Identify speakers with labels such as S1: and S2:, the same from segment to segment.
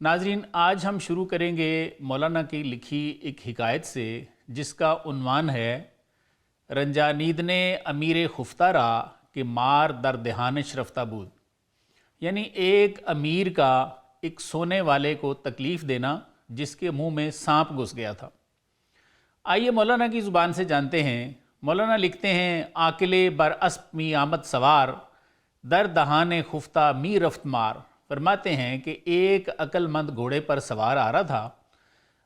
S1: ناظرین، آج ہم شروع کریں گے مولانا کی لکھی ایک حکایت سے جس کا عنوان ہے رنجانید نے امیر خفتہ را کہ مار در دہانش رفتہ بود، یعنی ایک امیر کا ایک سونے والے کو تکلیف دینا جس کے منہ میں سانپ گھس گیا تھا۔ آئیے مولانا کی زبان سے جانتے ہیں۔ مولانا لکھتے ہیں آکلے بر اسپ می آمد سوار، در دہان خفتہ می رفت مار۔ فرماتے ہیں کہ ایک عقل مند گھوڑے پر سوار آ رہا تھا،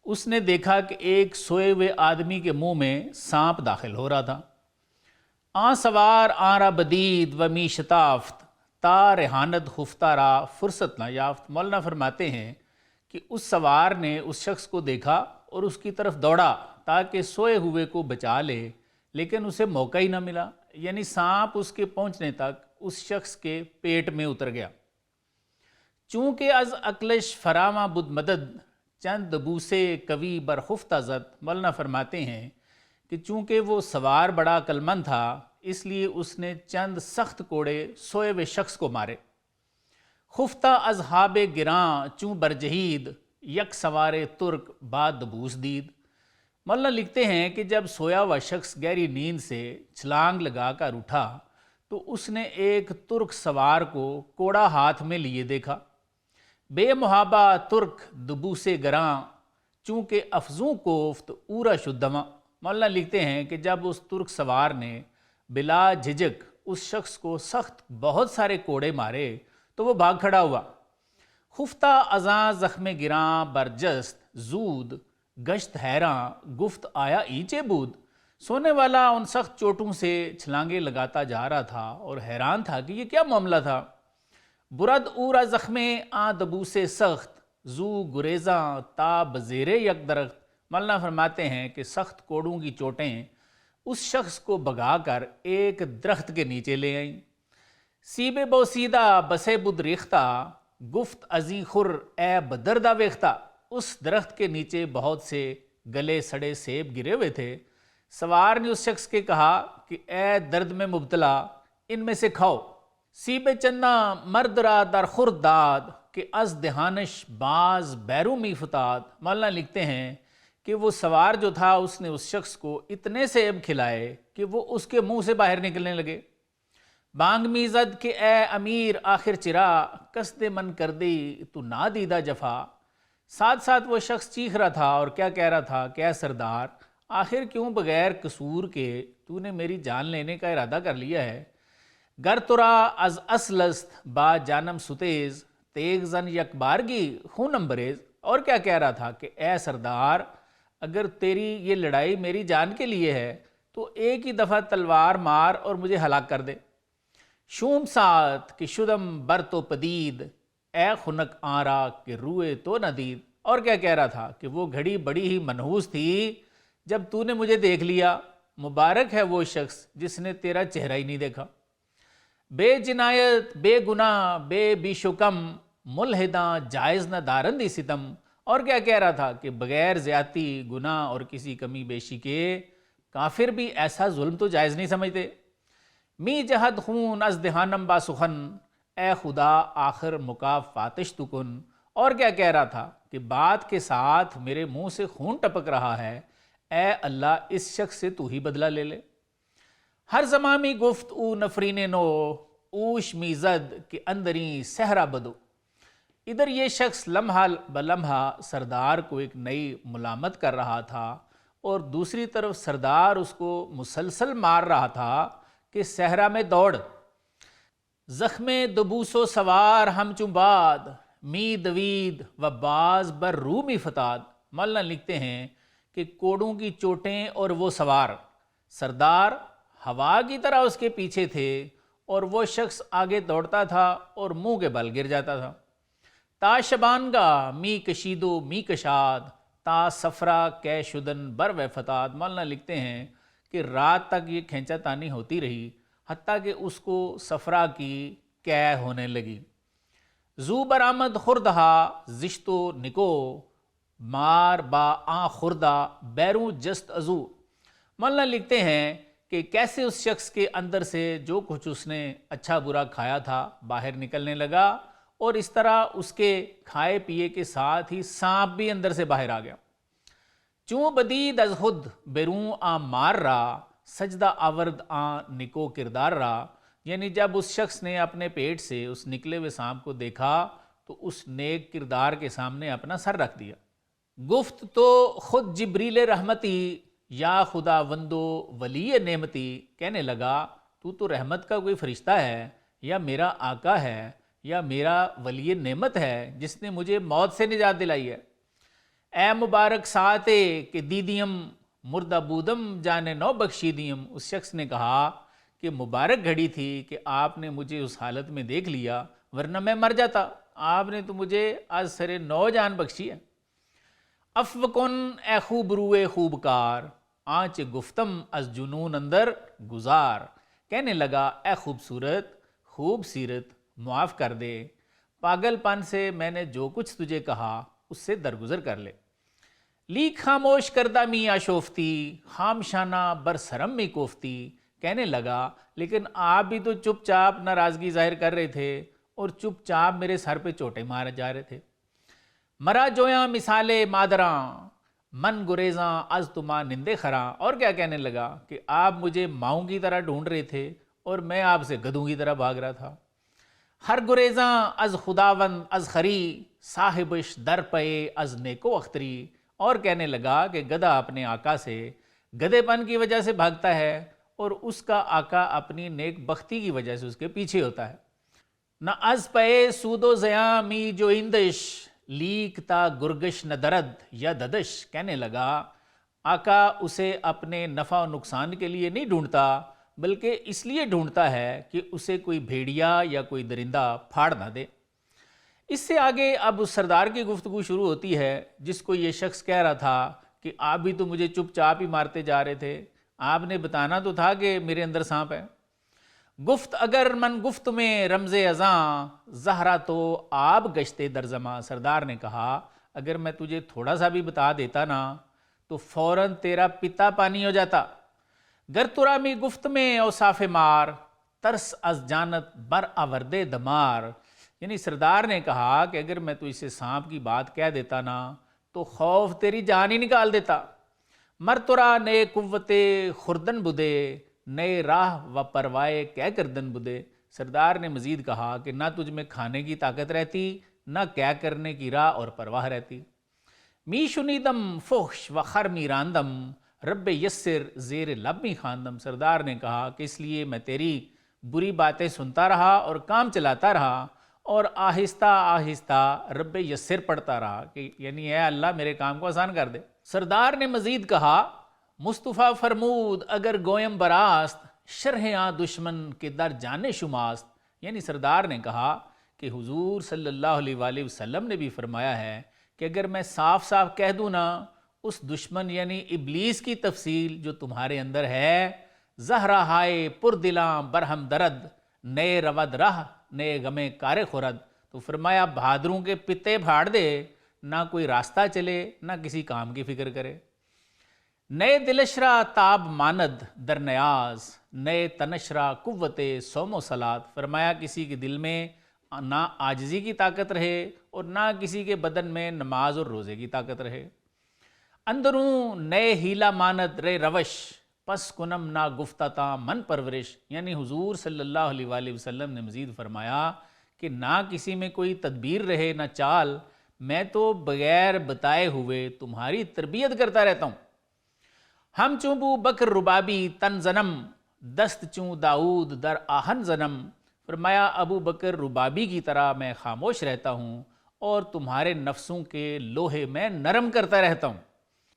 S1: اس نے دیکھا کہ ایک سوئے ہوئے آدمی کے منہ میں سانپ داخل ہو رہا تھا۔ آن سوار آن را بدید و می شتافت، تا رہاند خفتہ را فرصت نہ یافت۔ مولانا فرماتے ہیں کہ اس سوار نے اس شخص کو دیکھا اور اس کی طرف دوڑا تاکہ سوئے ہوئے کو بچا لے، لیکن اسے موقع ہی نہ ملا، یعنی سانپ اس کے پہنچنے تک اس شخص کے پیٹ میں اتر گیا۔ چونکہ از عقلش فراواں بد مدد، چند بوسے کوی بر خفتہ زد۔ مولانا فرماتے ہیں کہ چونکہ وہ سوار بڑا عقل مند تھا اس لیے اس نے چند سخت کوڑے سوئے ہوئے شخص کو مارے۔ خفتہ از ہاب گراں چون برجہید، یک سوار ترک بعد دبوس دید۔ مولانا لکھتے ہیں کہ جب سویا ہوا شخص گہری نیند سے چھلانگ لگا کر اٹھا تو اس نے ایک ترک سوار کو کوڑا ہاتھ میں لیے دیکھا۔ بے محابہ ترک دبوس گراں، چونکہ افزوں کوفت اورا شدما۔ مولانا لکھتے ہیں کہ جب اس ترک سوار نے بلا جھجک اس شخص کو سخت بہت سارے کوڑے مارے تو وہ بھاگ کھڑا ہوا۔ خفتہ ازاں زخم گراں برجست زود، گشت حیراں گفت آیا اینچے بود۔ سونے والا ان سخت چوٹوں سے چھلانگے لگاتا جا رہا تھا اور حیران تھا کہ یہ کیا معاملہ تھا۔ برد اورا زخمے آ دبوس سخت، زو گریزاں تا بزیر یک درخت۔ مولانا فرماتے ہیں کہ سخت کوڑوں کی چوٹیں اس شخص کو بھگا کر ایک درخت کے نیچے لے آئیں۔ سیب بوسیدہ بسے بد ریختہ، گفت ازیں خر اے بدردہ ویختہ۔ اس درخت کے نیچے بہت سے گلے سڑے سیب گرے ہوئے تھے۔ سوار نے اس شخص کے کہا کہ اے درد میں مبتلا، ان میں سے کھاؤ۔ سیب چنا مرد را در خورد داد، کہ از دہانش باز بیرومی فتاد۔ مولانا لکھتے ہیں کہ وہ سوار جو تھا اس نے اس شخص کو اتنے سیب کھلائے کہ وہ اس کے منہ سے باہر نکلنے لگے۔ بانگ میزد کہ اے امیر آخر چرا، قصد من کر دی تو نہ دیدہ جفا۔ ساتھ ساتھ وہ شخص چیخ رہا تھا اور کیا کہہ رہا تھا کہ اے سردار، آخر کیوں بغیر قصور کے تو نے میری جان لینے کا ارادہ کر لیا ہے۔ گر ترا از اصلست با جانم ستیز، تیغ زن یک بارگی خونم بریز۔ اور کیا کہہ رہا تھا کہ اے سردار، اگر تیری یہ لڑائی میری جان کے لیے ہے تو ایک ہی دفعہ تلوار مار اور مجھے ہلاک کر دے۔ شوم سات کہ شدم بر تو پدید، اے خنک آرا کہ روئے تو نہ دید۔ اور کیا کہہ رہا تھا کہ وہ گھڑی بڑی ہی منحوس تھی جب تو نے مجھے دیکھ لیا، مبارک ہے وہ شخص جس نے تیرا چہرہ ہی نہیں دیکھا۔ بے جنایت بے گناہ بے بیش و کم، ملحداں جائز نہ دارندی ستم۔ اور کیا کہہ رہا تھا کہ بغیر زیادتی، گناہ اور کسی کمی بیشی کے کافر بھی ایسا ظلم تو جائز نہیں سمجھتے۔ می جہد خون از دہانم با سخن، اے خدا آخر مکاف فاتش تو کن۔ اور کیا کہہ رہا تھا کہ بات کے ساتھ میرے منہ سے خون ٹپک رہا ہے، اے اللہ اس شخص سے تو ہی بدلہ لے لے۔ ہر زمامی گفت او نفرین نو، اوش میزد کہ اندریں صحرا بدو۔ ادھر یہ شخص لمحہ بلمحہ سردار کو ایک نئی ملامت کر رہا تھا اور دوسری طرف سردار اس کو مسلسل مار رہا تھا کہ صحرا میں دوڑ۔ زخم دبوس و سوار ہم چوں باد، می دوید و باز بر رومی فتاد۔ مولانا لکھتے ہیں کہ کوڑوں کی چوٹیں اور وہ سوار، سردار ہوا کی طرح اس کے پیچھے تھے اور وہ شخص آگے دوڑتا تھا اور منہ کے بل گر جاتا تھا۔ تا شبانگاہ می کشیدو می کشاد، تا سفرا کے شدن بر و فتاد۔ مولانا لکھتے ہیں کہ رات تک یہ کھینچا تانی ہوتی رہی حتیٰ کہ اس کو سفرا کی قے ہونے لگی۔ زو برآمد خوردہا زشت و نکو، مار با آ خوردہ بیروں جست ازو۔ مولانا لکھتے ہیں کہ کیسے اس شخص کے اندر سے جو کچھ اس نے اچھا برا کھایا تھا باہر نکلنے لگا اور اس طرح اس کے کھائے پیے کے ساتھ ہی سانپ بھی اندر سے باہر آ گیا۔ چوں بدید از خود بیرون آ مار را، سجدہ آورد آ نکو کردار را، یعنی جب اس شخص نے اپنے پیٹ سے اس نکلے ہوئے سانپ کو دیکھا تو اس نیک کردار کے سامنے اپنا سر رکھ دیا۔ گفت تو خود جبریل رحمتی یا خدا وندو ولی نعمتی، کہنے لگا تو رحمت کا کوئی فرشتہ ہے یا میرا آقا ہے یا میرا ولی نعمت ہے جس نے مجھے موت سے نجات دلائی ہے۔ اے مبارک ساتے کہ دیدیم مردہ بودم جانے نو بخشی دیم، اس شخص نے کہا کہ مبارک گھڑی تھی کہ آپ نے مجھے اس حالت میں دیکھ لیا، ورنہ میں مر جاتا، آپ نے تو مجھے از سر نو جان بخشی ہے۔ افوکن اے خوب روئے خوب کار، آنچ گفتم از جنون اندر گزار، کہنے لگا اے خوبصورت خوب سیرت، معاف کر دے، پاگل پن سے میں نے جو کچھ تجھے کہا اس سے درگزر کر لے۔ لیک خاموش کردہ می آشوفتی، خام شانہ برسرم می کوفتی، کہنے لگا لیکن آپ بھی تو چپ چاپ ناراضگی ظاہر کر رہے تھے اور چپ چاپ میرے سر پہ چوٹے مارے جا رہے تھے۔ مرا جویاں مثالے مادراں، من گریزاں از تما نندے خراں، اور کیا کہنے لگا کہ آپ مجھے ماؤں کی طرح ڈھونڈ رہے تھے اور میں آپ سے گدھوں کی طرح بھاگ رہا تھا۔ ہر گریزاں از خداوند از خری، صاحبش در پئے از نیکو اختری، اور کہنے لگا کہ گدھا اپنے آقا سے گدھے پن کی وجہ سے بھاگتا ہے اور اس کا آقا اپنی نیک بختی کی وجہ سے اس کے پیچھے ہوتا ہے۔ نہ از پئے سود و زیاں می جو اندش، لیک تا گرگش نہ درد یا ددش، کہنے لگا آقا اسے اپنے نفع و نقصان کے لیے نہیں ڈھونڈتا بلکہ اس لیے ڈھونڈتا ہے کہ اسے کوئی بھیڑیا یا کوئی درندہ پھاڑ نہ دے۔ اس سے آگے اب اس سردار کی گفتگو شروع ہوتی ہے جس کو یہ شخص کہہ رہا تھا کہ آپ بھی تو مجھے چپ چاپ ہی مارتے جا رہے تھے، آپ نے بتانا تو تھا کہ میرے اندر سانپ ہے۔ گفت اگر من گفت میں رمز ازاں، زہرا تو آپ گشتے در زماں، سردار نے کہا اگر میں تجھے تھوڑا سا بھی بتا دیتا نا تو فوراً تیرا پتا پانی ہو جاتا۔ گر ترا می گفت میں اوصاف مار، ترس از جانت بر آوردے دمار، یعنی سردار نے کہا کہ اگر میں تجھ سے سانپ کی بات کہہ دیتا نا تو خوف تیری جان ہی نکال دیتا۔ مر ترا نئے قوت خوردن بدے، نئے راہ و پروائے کہہ کردن بدے، سردار نے مزید کہا کہ نہ تجھ میں کھانے کی طاقت رہتی نہ کیا کرنے کی راہ اور پرواہ رہتی۔ می شنیدم فحش و خر می راندم، رب یسر زیر لب می خواندم، سردار نے کہا کہ اس لیے میں تیری بری باتیں سنتا رہا اور کام چلاتا رہا اور آہستہ آہستہ رب یسر پڑھتا رہا کہ یعنی اے اللہ میرے کام کو آسان کر دے۔ سردار نے مزید کہا مصطفیٰ فرمود اگر گویم براست، شرح آ دشمن کے در جانے شماست، یعنی سردار نے کہا کہ حضور صلی اللہ علیہ وآلہ وسلم نے بھی فرمایا ہے کہ اگر میں صاف صاف کہہ دوں نا اس دشمن یعنی ابلیس کی تفصیل جو تمہارے اندر ہے، زہرا ہائے پر دلاں برہم درد، نئے رود راہ نئے غمے کارے خورد، تو فرمایا بہادروں کے پتے پھاڑ دے، نہ کوئی راستہ چلے نہ کسی کام کی فکر کرے۔ نئے دلشرا تاب ماند در نیاز، نئے تنشرا قوت سوم و صلات، فرمایا کسی کے دل میں نہ عاجزی کی طاقت رہے اور نہ کسی کے بدن میں نماز اور روزے کی طاقت رہے۔ اندروں نئے ہیلا ماند رے روش، پس کنم نا گفتتا من پرورش، یعنی حضور صلی اللہ علیہ وآلہ وسلم نے مزید فرمایا کہ نہ کسی میں کوئی تدبیر رہے نہ چال، میں تو بغیر بتائے ہوئے تمہاری تربیت کرتا رہتا ہوں۔ ہم چوں بو بکر ربابی تن زنم، دست چوں داؤد در آہن زنم، فرمایا ابو بکر ربابی کی طرح میں خاموش رہتا ہوں اور تمہارے نفسوں کے لوہے میں نرم کرتا رہتا ہوں۔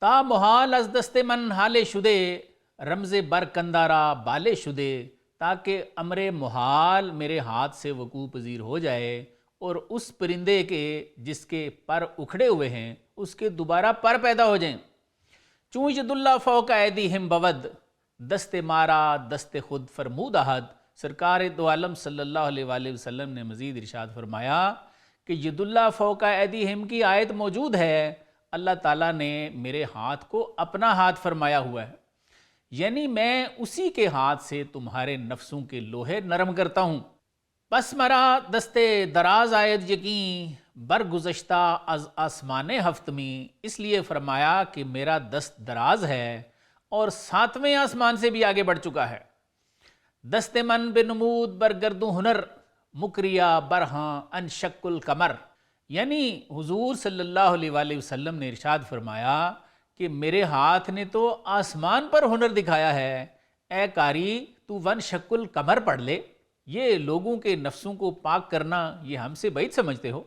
S1: تا محال از دست من حالے شدے، رمز بر کندارا بالے شدے، تاکہ امر محال میرے ہاتھ سے وقوع پذیر ہو جائے اور اس پرندے کے جس کے پر اکھڑے ہوئے ہیں اس کے دوبارہ پر پیدا ہو جائیں۔ چوں ید اللہ فوق ایدیہم بود، دست مارا دست خود فرمود احد، سرکار دو عالم صلی اللہ علیہ وآلہ وسلم نے مزید ارشاد فرمایا کہ ید اللہ فوق ایدیہم کی آیت موجود ہے، اللہ تعالیٰ نے میرے ہاتھ کو اپنا ہاتھ فرمایا ہوا ہے، یعنی میں اسی کے ہاتھ سے تمہارے نفسوں کے لوہے نرم کرتا ہوں۔ پس مرا دستے دراز آید یقین برگزشتہ از آسمان ہفتمی، اس لیے فرمایا کہ میرا دست دراز ہے اور 7ویں آسمان سے بھی آگے بڑھ چکا ہے۔ دست من بنمود برگردوں ہنر، مکریا برہاں ان شک القمر، یعنی حضور صلی اللہ علیہ وآلہ وسلم نے ارشاد فرمایا کہ میرے ہاتھ نے تو آسمان پر ہنر دکھایا ہے، اے قاری تو ون شک القمر پڑھ لے۔ یہ لوگوں کے نفسوں کو پاک کرنا یہ ہم سے بعید سمجھتے ہو؟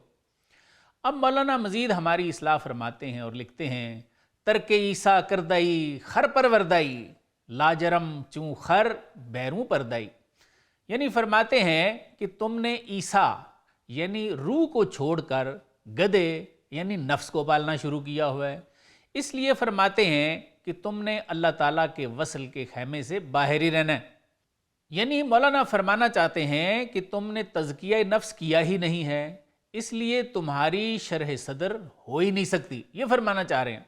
S1: اب مولانا مزید ہماری اصلاح فرماتے ہیں اور لکھتے ہیں، ترک عیسیٰ کردائی خر پروردائی، لاجرم چوں خر بیروں پردائی، یعنی فرماتے ہیں کہ تم نے عیسیٰ یعنی روح کو چھوڑ کر گدے یعنی نفس کو پالنا شروع کیا ہوا ہے، اس لیے فرماتے ہیں کہ تم نے اللہ تعالیٰ کے وصل کے خیمے سے باہر ہی رہنا ہے۔ یعنی مولانا فرمانا چاہتے ہیں کہ تم نے تزکیہ نفس کیا ہی نہیں ہے، اس لیے تمہاری شرح صدر ہو ہی نہیں سکتی، یہ فرمانا چاہ رہے ہیں۔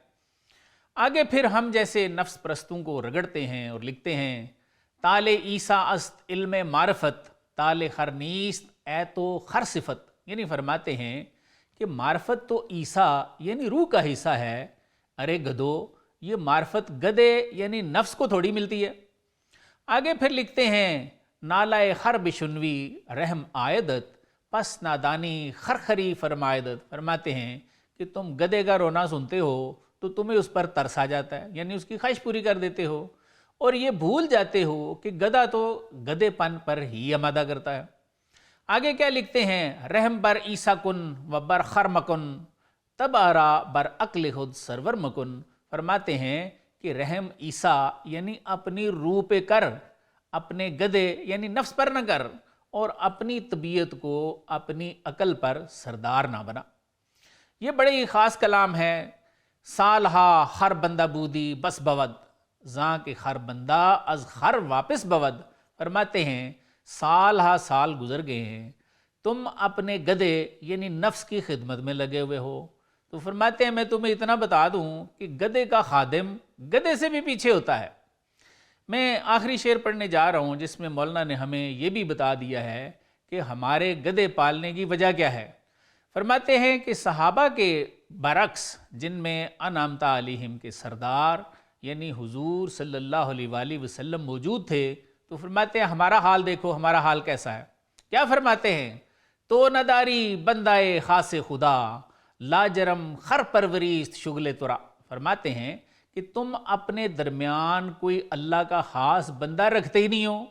S1: آگے پھر ہم جیسے نفس پرستوں کو رگڑتے ہیں اور لکھتے ہیں، تال عیسیٰ است علم معرفت، تال خرنیست اے تو خر صفت، یعنی فرماتے ہیں کہ معرفت تو عیسیٰ یعنی روح کا حصہ ہے، ارے گدو یہ معرفت گدے یعنی نفس کو تھوڑی ملتی ہے۔ آگے پھر لکھتے ہیں، نالائے خر بشنوی رحم آیدت، پس نادانی خرخری فرمایدت، فرماتے ہیں کہ تم گدے کا رونا سنتے ہو تو تمہیں اس پر ترس آ جاتا ہے، یعنی اس کی خواہش پوری کر دیتے ہو، اور یہ بھول جاتے ہو کہ گدھا تو گدھے پن پر ہی آمادہ کرتا ہے۔ آگے کیا لکھتے ہیں، رحم بر عیسیٰ کن و بر خر مکن، تب آرا بر عقل خود سرور مکن، فرماتے ہیں کہ رحم عیسیٰ یعنی اپنی روح پہ کر، اپنے گدے یعنی نفس پر نہ کر، اور اپنی طبیعت کو اپنی عقل پر سردار نہ بنا۔ یہ بڑے ہی خاص کلام ہے۔ سالہا خر بندہ بودی بس بود، زاں کے خر بندہ از خر واپس بود، فرماتے ہیں سالہا سال گزر گئے ہیں، تم اپنے گدے یعنی نفس کی خدمت میں لگے ہوئے ہو، تو فرماتے ہیں میں تمہیں اتنا بتا دوں کہ گدے کا خادم گدے سے بھی پیچھے ہوتا ہے۔ میں آخری شعر پڑھنے جا رہا ہوں جس میں مولانا نے ہمیں یہ بھی بتا دیا ہے کہ ہمارے گدے پالنے کی وجہ کیا ہے۔ فرماتے ہیں کہ صحابہ کے برعکس جن میں انعمتا علیہم کے سردار یعنی حضور صلی اللہ علیہ وآلہ وسلم موجود تھے، تو فرماتے ہیں ہمارا حال دیکھو، ہمارا حال کیسا ہے۔ کیا فرماتے ہیں، تو نداری بندائے خاص خدا، لاجرم خر پروریست شغل ترا، فرماتے ہیں کہ تم اپنے درمیان کوئی اللہ کا خاص بندہ رکھتے ہی نہیں ہو،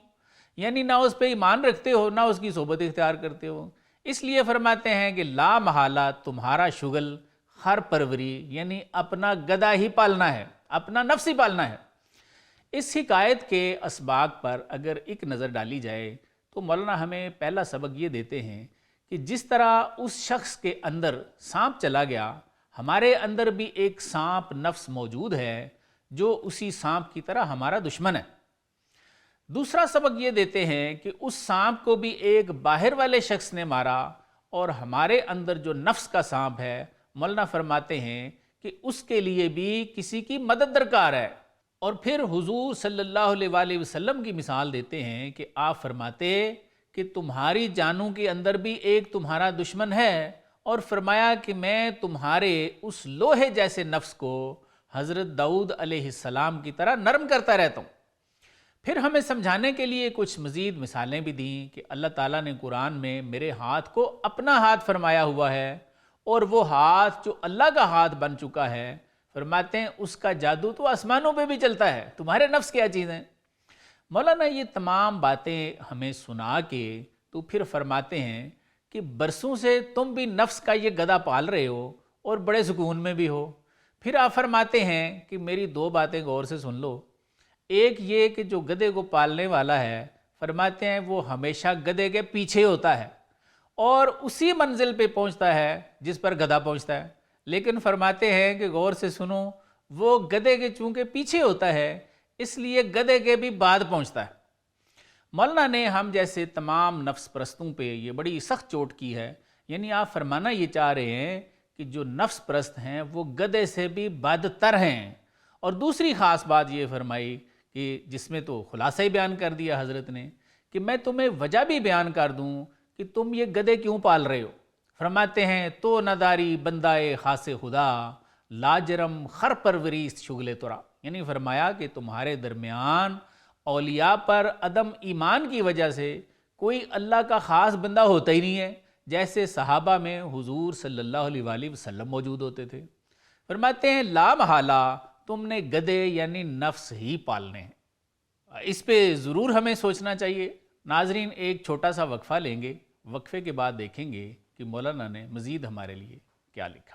S1: یعنی نہ اس پہ ایمان رکھتے ہو نہ اس کی صحبت اختیار کرتے ہو، اس لیے فرماتے ہیں کہ لا محالہ تمہارا شغل خر پروری یعنی اپنا گدھا ہی پالنا ہے، اپنا نفس ہی پالنا ہے۔ اس حکایت کے اسباق پر اگر ایک نظر ڈالی جائے تو مولانا ہمیں پہلا سبق یہ دیتے ہیں کہ جس طرح اس شخص کے اندر سانپ چلا گیا، ہمارے اندر بھی ایک سانپ نفس موجود ہے جو اسی سانپ کی طرح ہمارا دشمن ہے۔ دوسرا سبق یہ دیتے ہیں کہ اس سانپ کو بھی ایک باہر والے شخص نے مارا، اور ہمارے اندر جو نفس کا سانپ ہے، مولانا فرماتے ہیں کہ اس کے لیے بھی کسی کی مدد درکار ہے۔ اور پھر حضور صلی اللہ علیہ وآلہ وسلم کی مثال دیتے ہیں کہ آپ فرماتے کہ تمہاری جانوں کے اندر بھی ایک تمہارا دشمن ہے، اور فرمایا کہ میں تمہارے اس لوہے جیسے نفس کو حضرت داؤد علیہ السلام کی طرح نرم کرتا رہتا ہوں۔ پھر ہمیں سمجھانے کے لیے کچھ مزید مثالیں بھی دیں کہ اللہ تعالیٰ نے قرآن میں میرے ہاتھ کو اپنا ہاتھ فرمایا ہوا ہے، اور وہ ہاتھ جو اللہ کا ہاتھ بن چکا ہے، فرماتے ہیں اس کا جادو تو آسمانوں پہ بھی چلتا ہے، تمہارے نفس کیا چیز ہیں۔ مولانا یہ تمام باتیں ہمیں سنا کے تو پھر فرماتے ہیں کہ برسوں سے تم بھی نفس کا یہ گدھا پال رہے ہو اور بڑے سکون میں بھی ہو۔ پھر آپ فرماتے ہیں کہ میری دو باتیں غور سے سن لو۔ ایک یہ کہ جو گدھے کو پالنے والا ہے، فرماتے ہیں وہ ہمیشہ گدھے کے پیچھے ہوتا ہے اور اسی منزل پہ پہنچتا ہے جس پر گدھا پہنچتا ہے، لیکن فرماتے ہیں کہ غور سے سنو، وہ گدھے کے چونکہ پیچھے ہوتا ہے اس لیے گدھے کے بھی بعد پہنچتا ہے۔ مولانا نے ہم جیسے تمام نفس پرستوں پہ یہ بڑی سخت چوٹ کی ہے، یعنی آپ فرمانا یہ چاہ رہے ہیں کہ جو نفس پرست ہیں وہ گدھے سے بھی بدتر ہیں۔ اور دوسری خاص بات یہ فرمائی کہ جس میں تو خلاصہ ہی بیان کر دیا حضرت نے کہ میں تمہیں وجہ بھی بیان کر دوں کہ تم یہ گدے کیوں پال رہے ہو؟ فرماتے ہیں تو نداری بندائے خاص خدا، لاجرم خر پروریس شغل ترا، یعنی فرمایا کہ تمہارے درمیان اولیاء پر عدم ایمان کی وجہ سے کوئی اللہ کا خاص بندہ ہوتا ہی نہیں ہے، جیسے صحابہ میں حضور صلی اللہ علیہ وآلہ وسلم موجود ہوتے تھے۔ فرماتے ہیں لا محالہ تم نے گدے یعنی نفس ہی پالنے ہیں۔ اس پہ ضرور ہمیں سوچنا چاہیے۔ ناظرین ایک چھوٹا سا وقفہ لیں گے، وقفے کے بعد دیکھیں گے کہ مولانا نے مزید ہمارے لیے کیا لکھا ہے۔